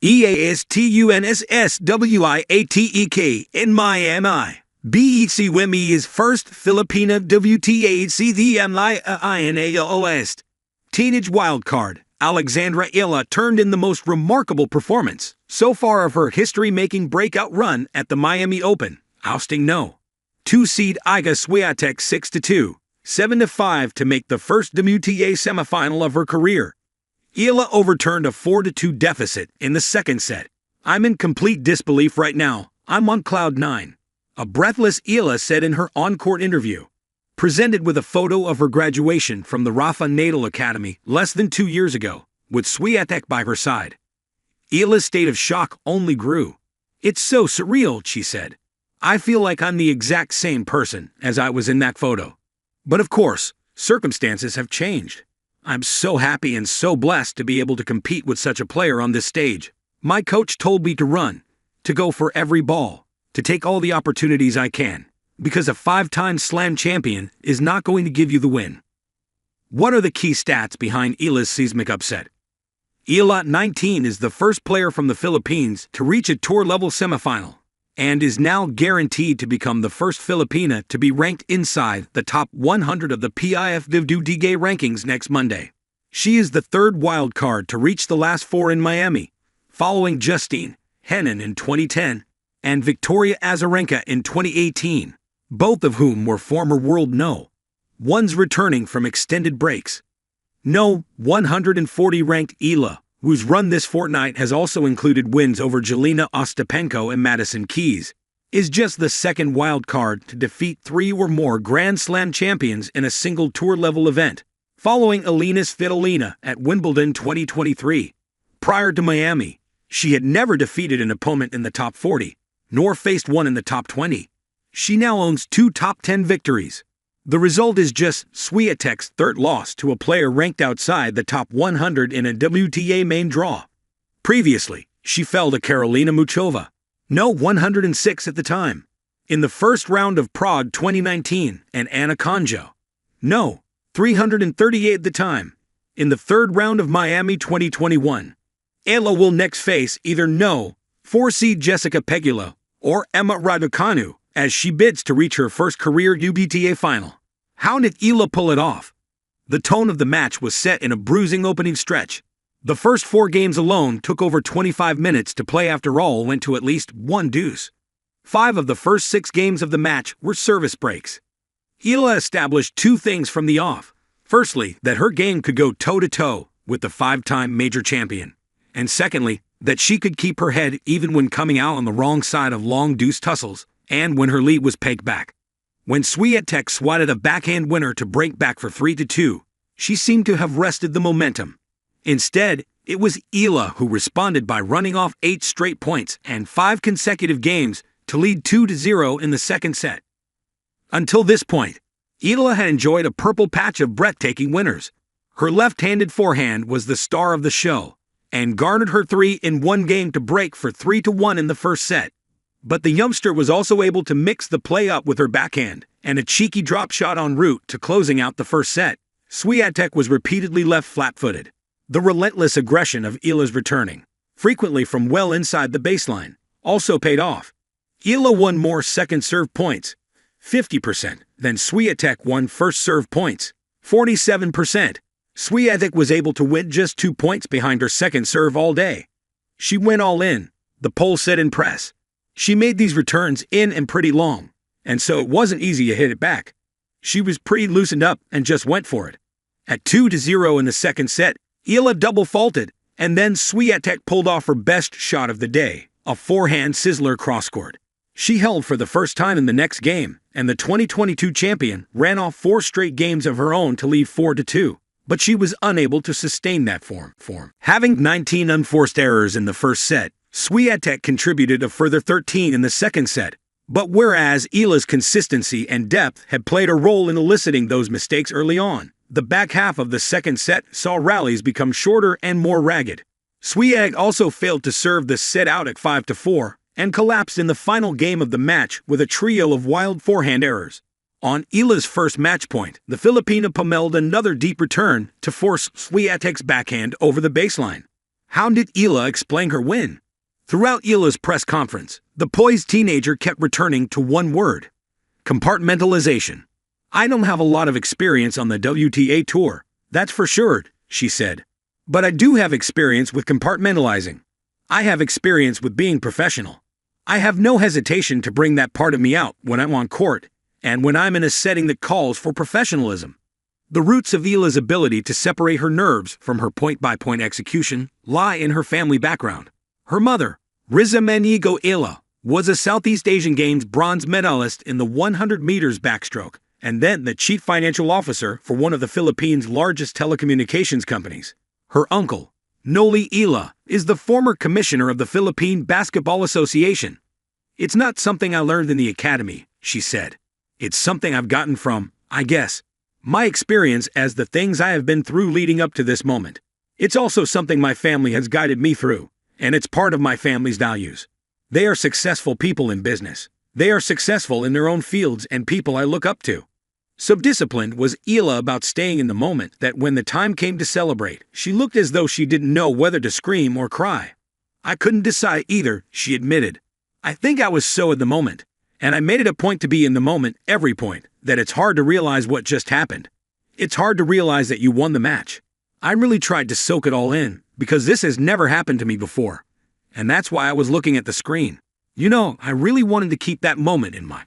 EASTUNSSWIATEK in Miami. BECWME is first Filipina Wta Semifinalist. Teenage wildcard, Alexandra Eala turned in the most remarkable performance so far of her history-making breakout run at the Miami Open, ousting No. 2 seed Iga Swiatek 6-2, 7-5 to make the first WTA semifinal of her career. Eala overturned a 4-2 deficit in the second set. "I'm in complete disbelief right now. I'm on cloud 9. A breathless Eala said in her on-court interview. Presented with a photo of her graduation from the Rafa Nadal Academy less than 2 years ago, with Swiatek by her side. Eala's state of shock only grew. "It's so surreal," she said. "I feel like I'm the exact same person as I was in that photo. But of course, circumstances have changed. I'm so happy and so blessed to be able to compete with such a player on this stage. My coach told me to run, to go for every ball, to take all the opportunities I can, because a 5-time slam champion is not going to give you the win." What are the key stats behind Eala's seismic upset? Eala, 19, is the first player from the Philippines to reach a tour-level semifinal, and is now guaranteed to become the first Filipina to be ranked inside the top 100 of the PIFWTA rankings next Monday. She is the third wild card to reach the last 4 in Miami, following Justine Henin in 2010 and Victoria Azarenka in 2018, both of whom were former world No. 1s returning from extended breaks. No. 140 ranked Eala, whose run this fortnight has also included wins over Jelena Ostapenko and Madison Keys, is just the second wild card to defeat 3 or more Grand Slam champions in a single tour-level event, following Elina Svitolina at Wimbledon 2023. Prior to Miami, she had never defeated an opponent in the top 40, nor faced one in the top 20. She now owns 2 top 10 victories. The result is just Swiatek's third loss to a player ranked outside the top 100 in a WTA main draw. Previously, she fell to Karolina Muchova, No. 106 at the time, in the first round of Prague 2019, and Anna Konjo, No. 338 at the time, in the third round of Miami 2021. Eala will next face either No. 4 seed Jessica Pegula or Emma Raducanu as she bids to reach her first career WTA final. How did Eala pull it off? The tone of the match was set in a bruising opening stretch. The first 4 games alone took over 25 minutes to play. After all went to at least 1 deuce. 5 of the first 6 games of the match were service breaks. Eala established 2 things from the off. Firstly, that her game could go toe-to-toe with the 5-time major champion. And secondly, that she could keep her head even when coming out on the wrong side of long deuce tussles, and when her lead was pegged back. When Swiatek swatted a backhand winner to break back for 3-2, she seemed to have wrested the momentum. Instead, it was Eala who responded by running off 8 straight points and 5 consecutive games to lead 2-0 in the second set. Until this point, Eala had enjoyed a purple patch of breathtaking winners. Her left-handed forehand was the star of the show, and garnered her 3 in 1 game to break for 3-1 in the first set. But the youngster was also able to mix the play up with her backhand and a cheeky drop shot en route to closing out the first set. Swiatek was repeatedly left flat-footed. The relentless aggression of Eala's returning, frequently from well inside the baseline, also paid off. Eala won more second serve points, 50%, than Swiatek won first serve points, 47%. Swiatek was able to win just 2 points behind her second serve all day. She went all in, the poll said in press. She made these returns in and pretty long, and so it wasn't easy to hit it back. She was pretty loosened up and just went for it. At 2-0 in the second set, Eala double faulted, and then Swiatek pulled off her best shot of the day, a forehand sizzler cross-court. She held for the first time in the next game, and the 2022 champion ran off 4 straight games of her own to lead 4-2. But she was unable to sustain that form. Having 19 unforced errors in the first set, Swiatek contributed a further 13 in the second set. But whereas Eala's consistency and depth had played a role in eliciting those mistakes early on, the back half of the second set saw rallies become shorter and more ragged. Swiatek also failed to serve the set out at 5-4 and collapsed in the final game of the match with a trio of wild forehand errors. On Eala's first match point, the Filipina pummeled another deep return to force Swiatek's backhand over the baseline. How did Eala explain her win? Throughout Eala's press conference, the poised teenager kept returning to one word: compartmentalization. "I don't have a lot of experience on the WTA tour, that's for sure," she said. "But I do have experience with compartmentalizing. I have experience with being professional. I have no hesitation to bring that part of me out when I'm on court and when I'm in a setting that calls for professionalism." The roots of Eala's ability to separate her nerves from her point-by-point execution lie in her family background. Her mother, Iga Eala, was a Southeast Asian Games bronze medalist in the 100 meters backstroke, and then the chief financial officer for one of the Philippines' largest telecommunications companies. Her uncle, Noli Eala, is the former commissioner of the Philippine Basketball Association. "It's not something I learned in the academy," she said. "It's something I've gotten from, I guess, my experience as the things I have been through leading up to this moment. It's also something my family has guided me through, and it's part of my family's values. They are successful people in business. They are successful in their own fields and people I look up to." So disciplined was Eala about staying in the moment that when the time came to celebrate, she looked as though she didn't know whether to scream or cry. "I couldn't decide either," she admitted. "I think I was so in the moment, and I made it a point to be in the moment every point, that it's hard to realize what just happened. It's hard to realize that you won the match. I really tried to soak it all in, because this has never happened to me before. And that's why I was looking at the screen. I really wanted to keep that moment in my